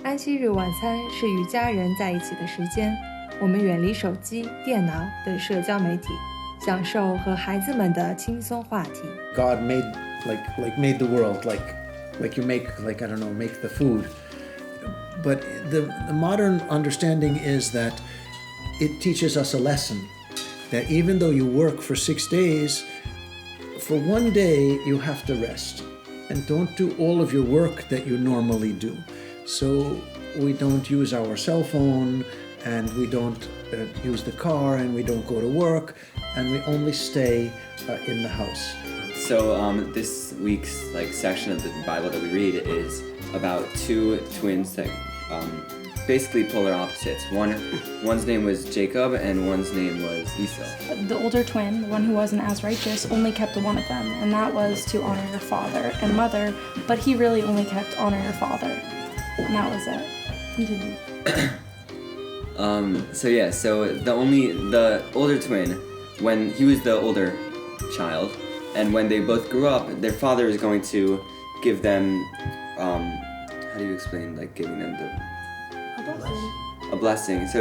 安息日晚餐是与家人在一起的时间，我们远离手机、电脑等社交媒体，享受和孩子们的轻松话题。 God made made the world like you make make the food. But the modern understanding is that it teaches us a lesson that even though you work for 6 days, for one day you have to rest and don't do all of your work that you normally do. So we don't use our cell phone and we don't use the car and we don't go to work and we only stay in the house. So this week's section of the Bible that we read is about two twins that basically polar opposites. One's name was Jacob and one's name was Esau. The older twin, the one who wasn't as righteous, only kept one of them, and that was to honor your father and mother, but he really only kept honor your father, and that was it. Continue. So the older twin, when he was the older child, and when they both grew up, their father is going to give them, how do you explain giving them a blessing? So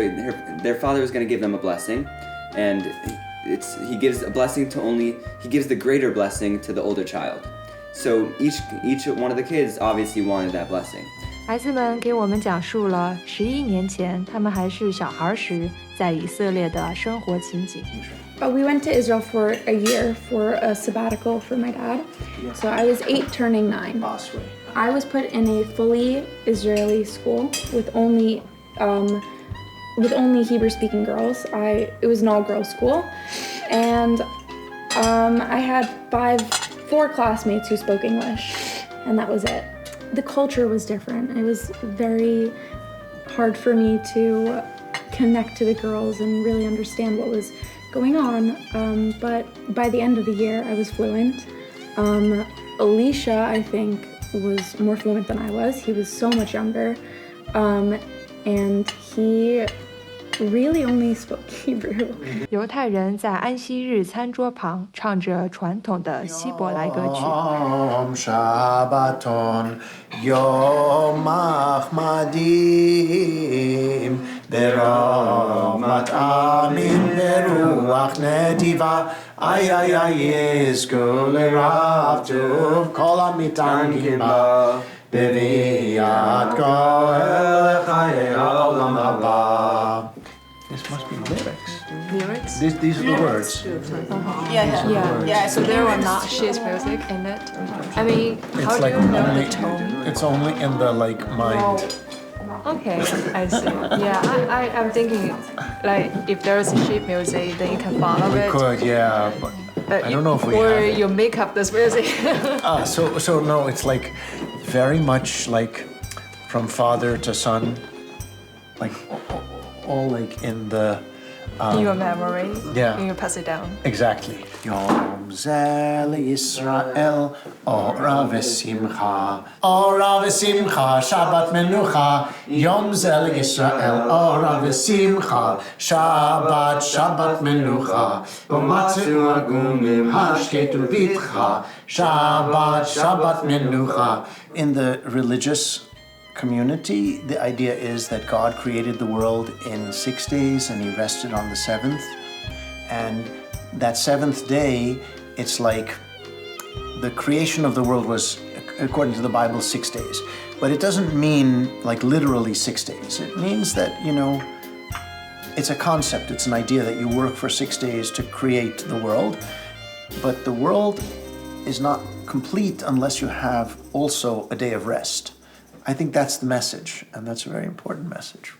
their father was going to give them a blessing, and he gives a blessing he gives the greater blessing to the older child. So each one of the kids obviously wanted that blessing. 孩子们给我们讲述了11年前他们还是小孩时在以色列的生活情景。We went to Israel for a year for a sabbatical for my dad. So I was 8 turning 9. I was put in a fully Israeli school with only Hebrew-speaking girls. It was an all-girls school, and I had 4 classmates who spoke English, and that was it. The culture was different. It was very hard for me to connect to the girls and really understand what was going on, but by the end of the year I was fluent. Alicia, I think, was more fluent than I was. He was so much younger, and he really only spoke Hebrew. 犹太人在安息日餐桌旁唱着传统的希伯来歌曲。 Yom Shabbaton Yom Achmadim Beromat Amin Beruach Netiva Ay ay ay Yizku L'Rav Tuv Kol HaMitan Kiba B'Viyat Goel Chayei Ha'olam Haba. This must be lyrics. Lyrics? These are the words. Yeah. So there were not sheet music in it. I mean, how do you know the tone? It's only in the mind. Okay, I see. Yeah, I'm thinking if there's a sheet music, then you can follow it. We could, yeah, but I don't know if we or have it. you make up this music. So no, it's very much from father to son, all in the in your memory. Yeah. And you pass it down. Exactly. Yom Zel Yisrael Ora V'Simcha Ora V'Simcha Shabbat Menucha Yom Zel Yisrael Ora V'Simcha Shabbat Menucha Umatzu Agumim Hashketu Vitcha Shabbat Menucha. In the religious community, the idea is that God created the world in 6 days and he rested on the 7th. And that 7th day, it's the creation of the world was, according to the Bible, 6 days. But it doesn't mean literally 6 days. It means that, it's a concept, it's an idea that you work for 6 days to create the world. But the world is not complete unless you have also a day of rest. I think that's the message, and that's a very important message.